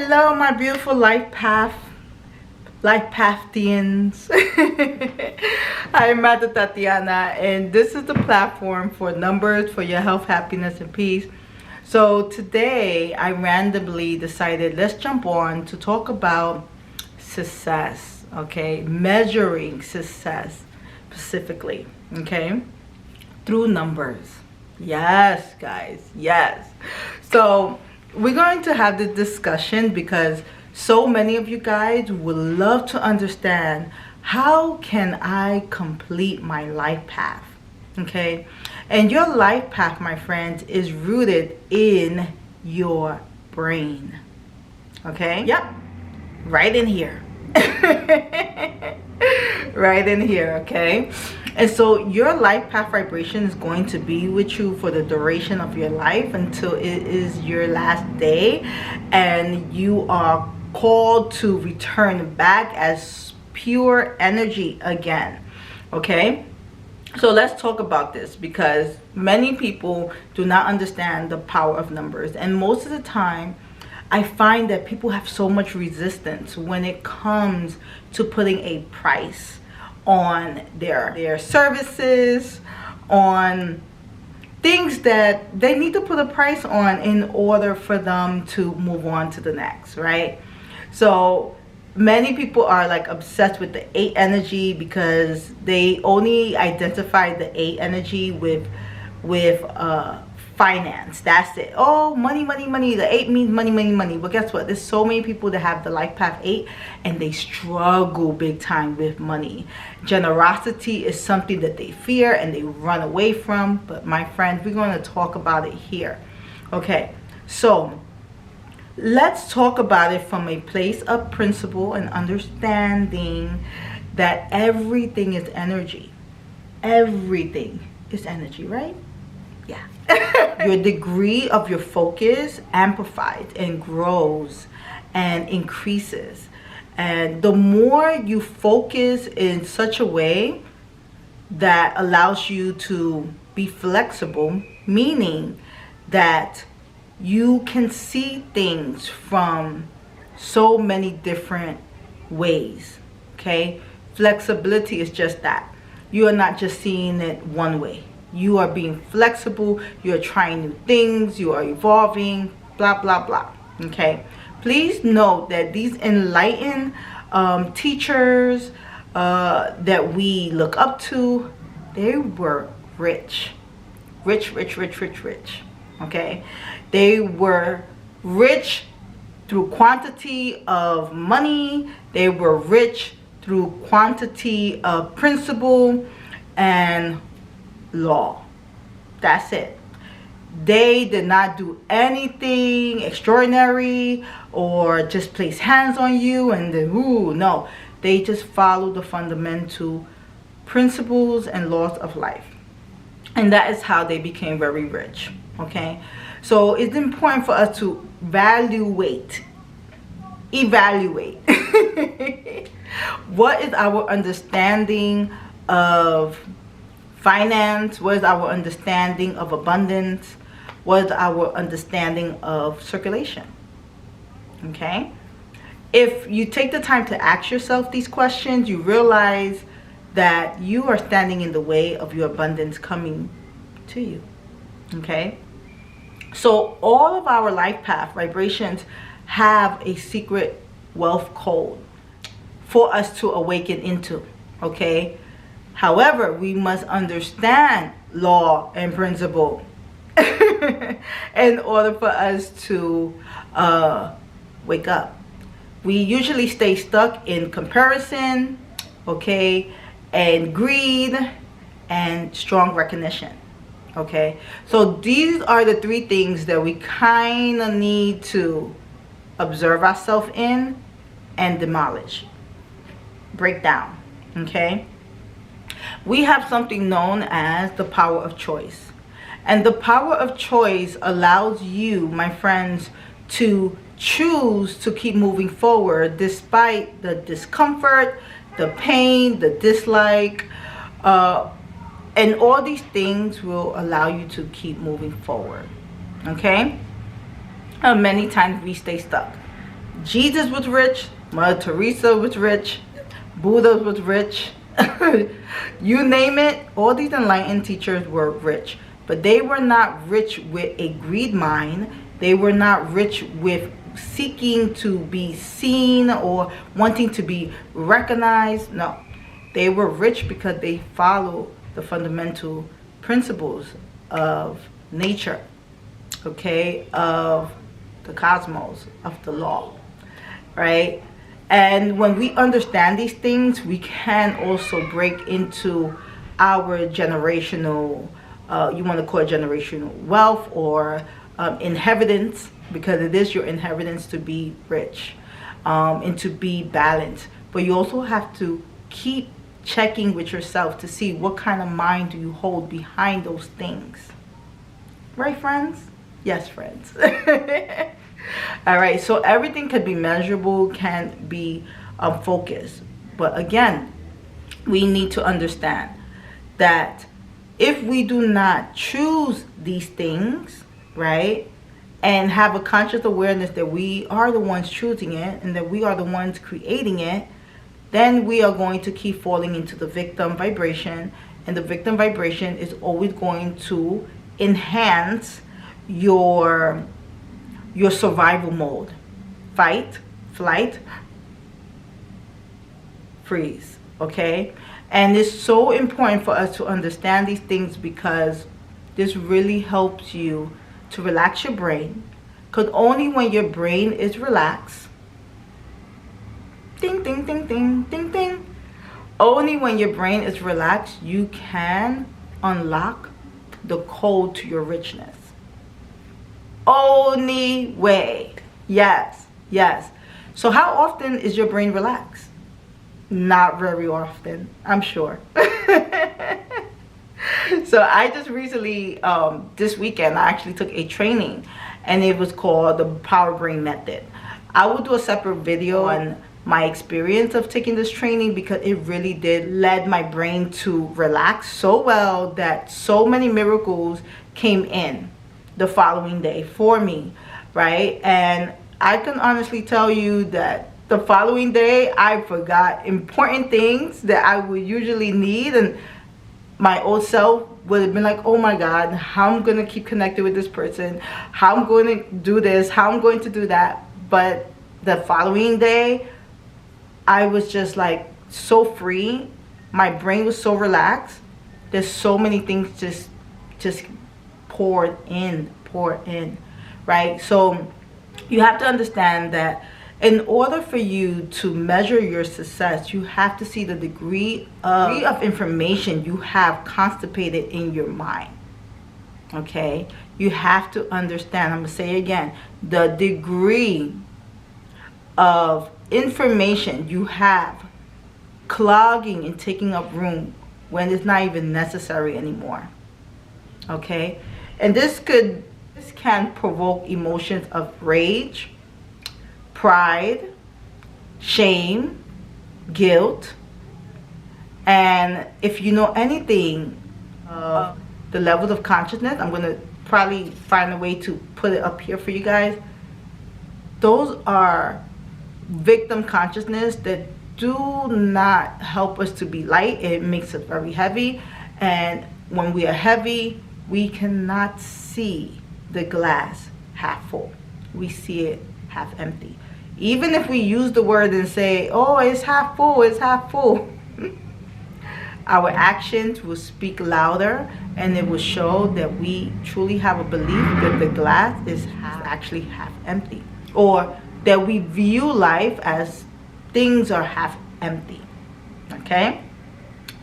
Hello, my beautiful life pathians. I'm Mother Tatiana, and this is the platform for numbers for your health, happiness, and peace. So today I randomly decided let's jump on to talk about success, okay? Measuring success specifically, okay? Through numbers. Yes, guys, yes. So we're going to have this discussion because so many of you guys would love to understand how can I complete my life path, okay? And your life path, my friends, is rooted in your brain, okay? Yep, right in here. Right in here, okay? And so your life path vibration is going to be with you for the duration of your life until it is your last day, and you are called to return back as pure energy again, okay? So let's talk about this because many people do not understand the power of numbers, and most of the time I find that people have so much resistance when it comes to putting a price on their services, on things that they need to put a price on in order for them to move on to the next, right? So many people are like obsessed with the 8 energy because they only identify the 8 energy with finance. That's it. Oh, money, money, money. The 8 means money, money, money. But guess what? There's so many people that have the life path 8 and they struggle big time with money. Generosity is something that they fear and they run away from. But my friends, we're going to talk about it here. Okay, so let's talk about it from a place of principle and understanding that everything is energy. Everything is energy, right? Yeah. Your degree of your focus amplifies and grows and increases. And the more you focus in such a way that allows you to be flexible, meaning that you can see things from so many different ways, okay? Flexibility is just that. You are not just seeing it one way. You are being flexible, you are trying new things, you are evolving, blah, blah, blah, okay? Please note that these enlightened teachers that we look up to, they were rich, okay? They were rich through quantity of money, they were rich through quantity of principle and law. That's it. They did not do anything extraordinary or just place hands on you and then ooh, no. They just followed the fundamental principles and laws of life. And that is how they became very rich, okay? So it's important for us to evaluate what is our understanding of finance, what is our understanding of abundance, what is our understanding of circulation, okay? If you take the time to ask yourself these questions, you realize that you are standing in the way of your abundance coming to you, okay? So all of our life path vibrations have a secret wealth code for us to awaken into, okay? However, we must understand law and principle in order for us to wake up. We usually stay stuck in comparison, okay, and greed and strong recognition, okay? So these are the 3 things that we kind of need to observe ourselves in and demolish, break down, okay? We have something known as the power of choice. And the power of choice allows you, my friends, to choose to keep moving forward despite the discomfort, the pain, the dislike, and all these things will allow you to keep moving forward, okay? Many times we stay stuck. Jesus was rich, Mother Teresa was rich, Buddha was rich. You name it, all these enlightened teachers were rich. But they were not rich with a greed mind. They were not rich with seeking to be seen or wanting to be recognized. No. They were rich because they followed the fundamental principles of nature, okay, of the cosmos, of the law, right? And when we understand these things, we can also break into our generational, you want to call it generational wealth or inheritance, because it is your inheritance to be rich and to be balanced. But you also have to keep checking with yourself to see what kind of mind do you hold behind those things. Right, friends? Yes, friends. All right, so everything can be measurable, can be focused. But again, we need to understand that if we do not choose these things, right, and have a conscious awareness that we are the ones choosing it and that we are the ones creating it, then we are going to keep falling into the victim vibration. And the victim vibration is always going to enhance your survival mode. Fight, flight, freeze, okay? And it's so important for us to understand these things, because this really helps you to relax your brain. Because only when your brain is relaxed, ding, ding, ding, ding, ding, ding. Only when your brain is relaxed, you can unlock the code to your richness. Only way. Yes, yes. So how often is your brain relaxed? Not very often, I'm sure. So I just recently, this weekend, I actually took a training, and it was called the Power Brain Method. I will do a separate video on my experience of taking this training, because it really did lead my brain to relax so well that so many miracles came in the following day for me, right? And I can honestly tell you that the following day I forgot important things that I would usually need, and my old self would have been like, oh my God, how I'm going to keep connected with this person, how I'm going to do this, how I'm going to do that. But the following day, I was just like so free. My brain was so relaxed. There's so many things just poured in, right? So you have to understand that in order for you to measure your success, you have to see the degree of information you have constipated in your mind. Okay? You have to understand, I'm going to say it again, the degree of information you have clogging and taking up room when it's not even necessary anymore. Okay? And this can provoke emotions of rage, pride, shame, guilt. And if you know anything of the levels of consciousness, I'm going to probably find a way to put it up here for you guys. Those are victim consciousness that do not help us to be light. It makes us very heavy. And when we are heavy, we cannot see the glass half full. We see it half empty. Even if we use the word and say, oh, it's half full, it's half full. Our actions will speak louder, and it will show that we truly have a belief that the glass is actually half empty, or that we view life as things are half empty. Okay?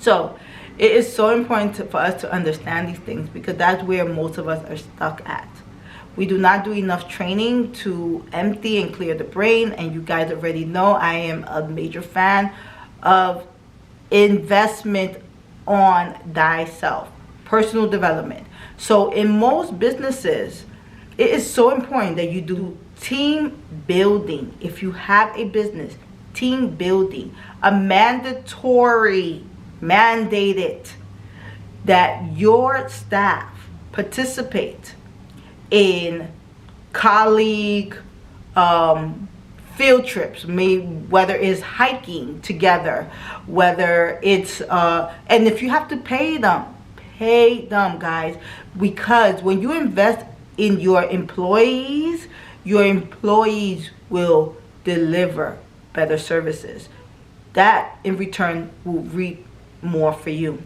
So it is so important for us to understand these things, because that's where most of us are stuck at. We do not do enough training to empty and clear the brain. And you guys already know I am a major fan of investment on thyself, personal development. So in most businesses, it is so important that you do team building. If you have a business, team building, a mandatory, mandated that your staff participate in colleague field trips, whether it's hiking together, whether it's and if you have to pay them, guys, because when you invest in your employees will deliver better services. That in return will reap more for you.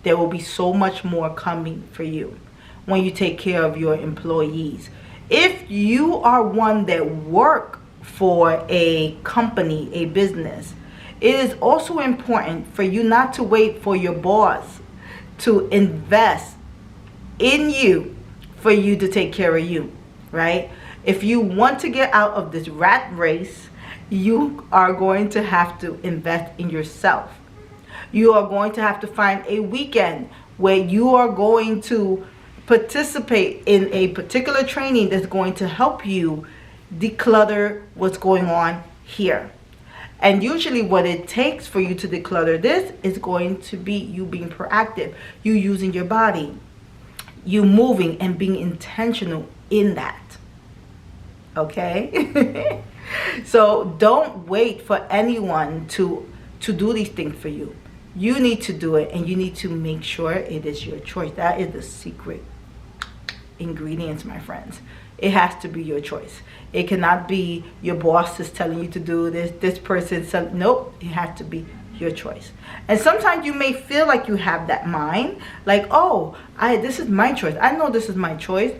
There will be so much more coming for you when you take care of your employees. If you are one that work for a company, a business, it is also important for you not to wait for your boss to invest in you for you to take care of you, right? If you want to get out of this rat race, you are going to have to invest in yourself. You are going to have to find a weekend where you are going to participate in a particular training that's going to help you declutter what's going on here. And usually what it takes for you to declutter this is going to be you being proactive, you using your body, you moving and being intentional in that. Okay? So don't wait for anyone to do these things for you. You need to do it, and you need to make sure it is your choice. That is the secret ingredients, my friends. It has to be your choice. It cannot be your boss is telling you to do this person said, nope, it has to be your choice. And sometimes you may feel like you have that mind, like, oh, this is my choice. I know this is my choice.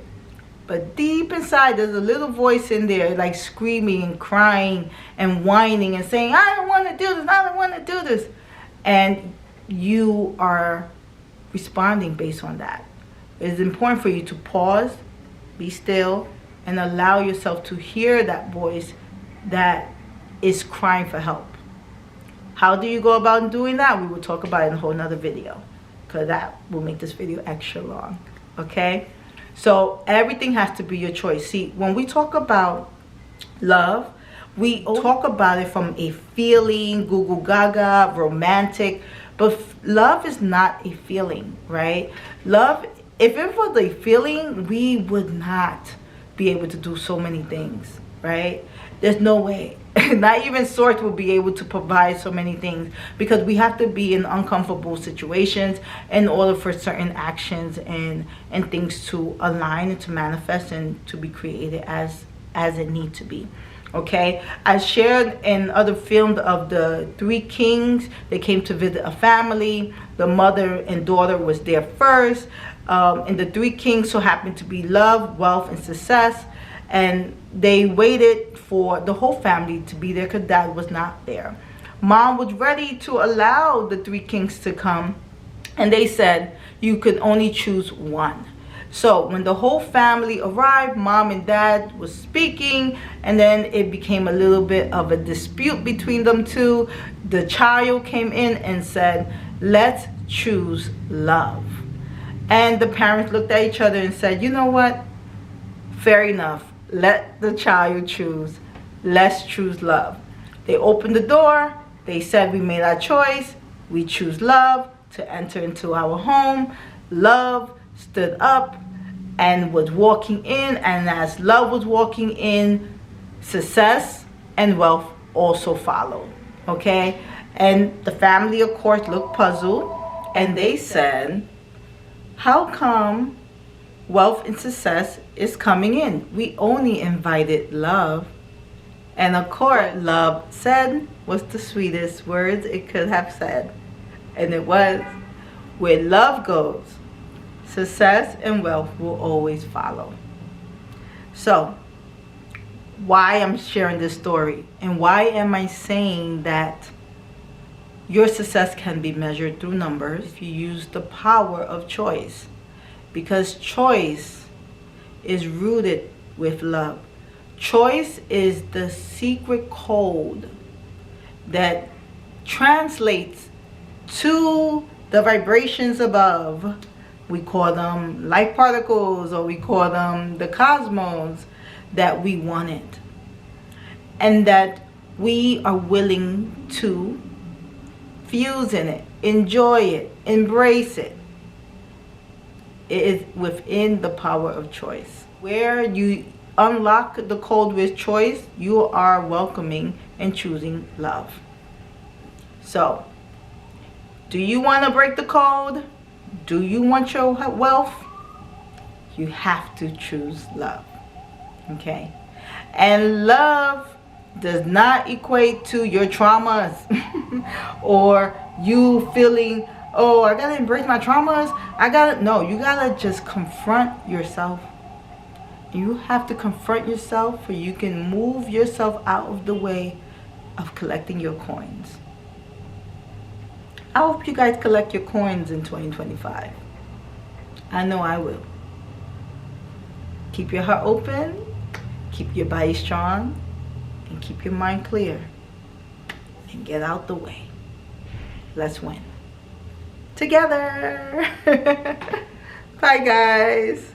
But deep inside, there's a little voice in there, like screaming and crying and whining and saying, I don't want to do this, I don't want to do this. And you are responding based on that. It's important for you to pause, be still, and allow yourself to hear that voice that is crying for help. How do you go about doing that? We will talk about it in a whole nother video, because that will make this video extra long. Okay? So everything has to be your choice. See, when we talk about love, we talk about it from a feeling, goo goo gaga, romantic, but love is not a feeling, right? Love, if it was a feeling, we would not be able to do so many things, right? There's no way. Not even Source will be able to provide so many things, because we have to be in uncomfortable situations in order for certain actions and things to align and to manifest and to be created as it needs to be. Okay, I shared in other films of the three kings. They came to visit a family. The mother and daughter was there first, and the three kings so happened to be love, wealth, and success. And they waited for the whole family to be there because dad was not there. Mom was ready to allow the three kings to come, and they said you could only choose one. So when the whole family arrived, mom and dad was speaking, and then it became a little bit of a dispute between them two. The child came in and said, let's choose love. And the parents looked at each other and said, you know what? Fair enough. Let the child choose. Let's choose love. They opened the door. They said, we made our choice. We choose love to enter into our home. Love stood up and was walking in, and as love was walking in, success and wealth also followed. Okay? And the family, of course, looked puzzled, and they said, how come wealth and success is coming in? We only invited love. And of course, love said was the sweetest words it could have said. And it was, where love goes, success and wealth will always follow. So, why I'm sharing this story, and why am I saying that your success can be measured through numbers if you use the power of choice? Because choice is rooted with love. Choice is the secret code that translates to the vibrations above. We call them light particles, or we call them the cosmos, that we wanted. And that we are willing to fuse in it, enjoy it, embrace it. It is within the power of choice. Where you unlock the code with choice, you are welcoming and choosing love. So, do you want to break the code? Do you want your wealth? You have to choose love. Okay? And love does not equate to your traumas or you feeling, oh, I gotta embrace my traumas. No, you gotta just confront yourself. You have to confront yourself so you can move yourself out of the way of collecting your coins. I hope you guys collect your coins in 2025. I know I will. Keep your heart open, keep your body strong, and keep your mind clear. And get out the way. Let's win. Together. Bye, guys.